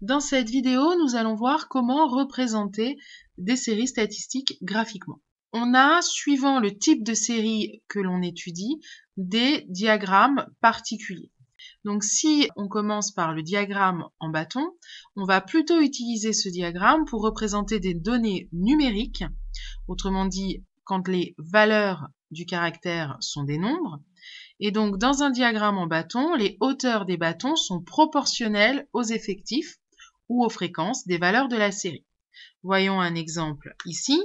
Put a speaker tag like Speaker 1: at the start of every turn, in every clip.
Speaker 1: Dans cette vidéo, nous allons voir comment représenter des séries statistiques graphiquement. On a, suivant le type de série que l'on étudie, des diagrammes particuliers. Donc si on commence par le diagramme en bâton, on va plutôt utiliser ce diagramme pour représenter des données numériques, autrement dit quand les valeurs du caractère sont des nombres. Et donc dans un diagramme en bâton, les hauteurs des bâtons sont proportionnelles aux effectifs ou aux fréquences des valeurs de la série. Voyons un exemple ici.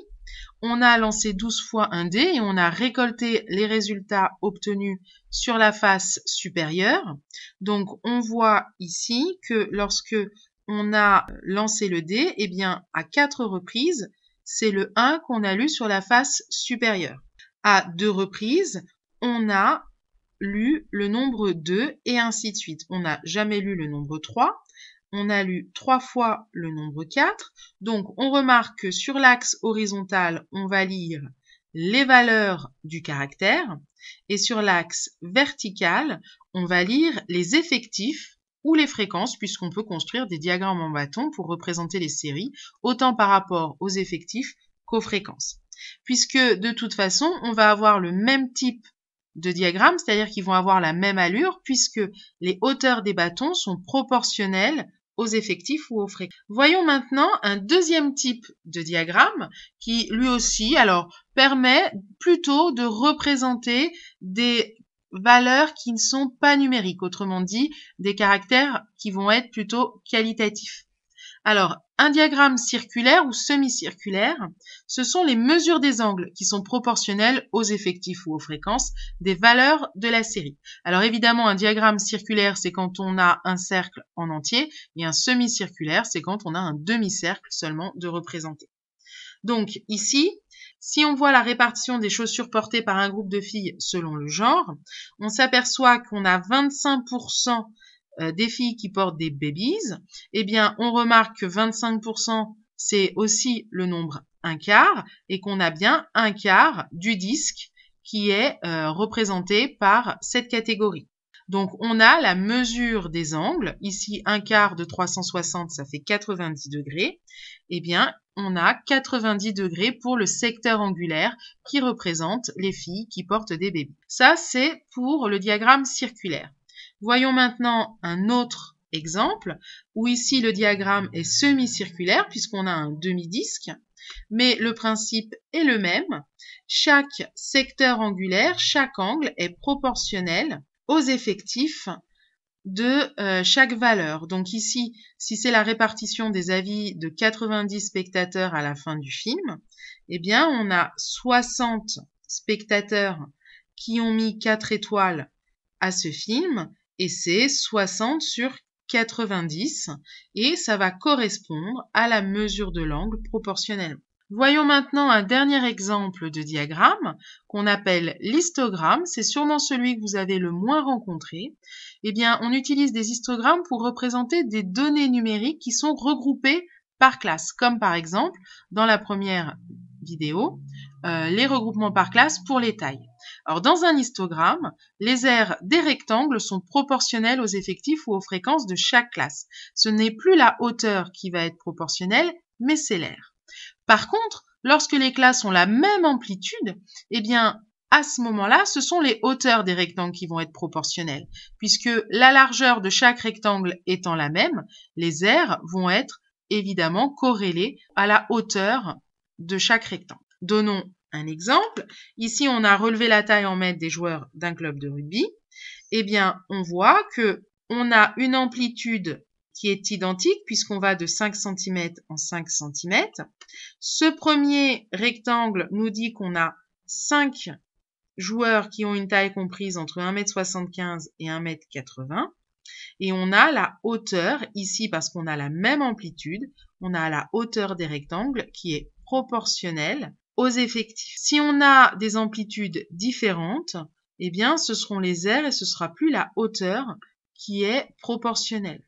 Speaker 1: On a lancé 12 fois un dé et on a récolté les résultats obtenus sur la face supérieure. Donc on voit ici que lorsque on a lancé le dé, eh bien à 4 reprises, c'est le 1 qu'on a lu sur la face supérieure. À 2 reprises, on a lu le nombre 2 et ainsi de suite. On n'a jamais lu le nombre 3. On a lu 3 fois le nombre 4. Donc, on remarque que sur l'axe horizontal, on va lire les valeurs du caractère et sur l'axe vertical, on va lire les effectifs ou les fréquences puisqu'on peut construire des diagrammes en bâton pour représenter les séries autant par rapport aux effectifs qu'aux fréquences. Puisque de toute façon, on va avoir le même type de diagramme, c'est-à-dire qu'ils vont avoir la même allure puisque les hauteurs des bâtons sont proportionnelles aux effectifs ou aux fréquences. Voyons maintenant un deuxième type de diagramme qui lui aussi permet plutôt de représenter des valeurs qui ne sont pas numériques, autrement dit des caractères qui vont être plutôt qualitatifs. Alors, un diagramme circulaire ou semi-circulaire, ce sont les mesures des angles qui sont proportionnelles aux effectifs ou aux fréquences des valeurs de la série. Alors évidemment, un diagramme circulaire, c'est quand on a un cercle en entier, et un semi-circulaire, c'est quand on a un demi-cercle seulement de représenter. Donc ici, si on voit la répartition des chaussures portées par un groupe de filles selon le genre, on s'aperçoit qu'on a 25% des filles qui portent des babies, eh bien, on remarque que 25%, c'est aussi le nombre 1/4 et qu'on a bien 1/4 du disque qui est représenté par cette catégorie. Donc, on a la mesure des angles. Ici, 1/4 de 360, ça fait 90 degrés. Eh bien, on a 90 degrés pour le secteur angulaire qui représente les filles qui portent des bébés. Ça, c'est pour le diagramme circulaire. Voyons maintenant un autre exemple où ici le diagramme est semi-circulaire puisqu'on a un demi-disque, mais le principe est le même. Chaque secteur angulaire, chaque angle est proportionnel aux effectifs de chaque valeur. Donc ici, si c'est la répartition des avis de 90 spectateurs à la fin du film, eh bien on a 60 spectateurs qui ont mis 4 étoiles à ce film et c'est 60 sur 90 et ça va correspondre à la mesure de l'angle proportionnellement. Voyons maintenant un dernier exemple de diagramme qu'on appelle l'histogramme. C'est sûrement celui que vous avez le moins rencontré. Eh bien, on utilise des histogrammes pour représenter des données numériques qui sont regroupées par classe, comme par exemple dans la première vidéo, les regroupements par classe pour les tailles. Alors, dans un histogramme, les aires des rectangles sont proportionnelles aux effectifs ou aux fréquences de chaque classe. Ce n'est plus la hauteur qui va être proportionnelle, mais c'est l'aire. Par contre, lorsque les classes ont la même amplitude, eh bien, à ce moment-là, ce sont les hauteurs des rectangles qui vont être proportionnelles. Puisque la largeur de chaque rectangle étant la même, les aires vont être évidemment corrélées à la hauteur de chaque rectangle. Donnons un exemple. Ici, on a relevé la taille en mètres des joueurs d'un club de rugby. Eh bien, on voit que on a une amplitude qui est identique puisqu'on va de 5 cm en 5 cm. Ce premier rectangle nous dit qu'on a 5 joueurs qui ont une taille comprise entre 1,75 m et 1,80 m. Et on a la hauteur, ici parce qu'on a la même amplitude, on a la hauteur des rectangles qui est proportionnelle aux effectifs. Si on a des amplitudes différentes, eh bien ce seront les aires et ce sera plus la hauteur qui est proportionnelle.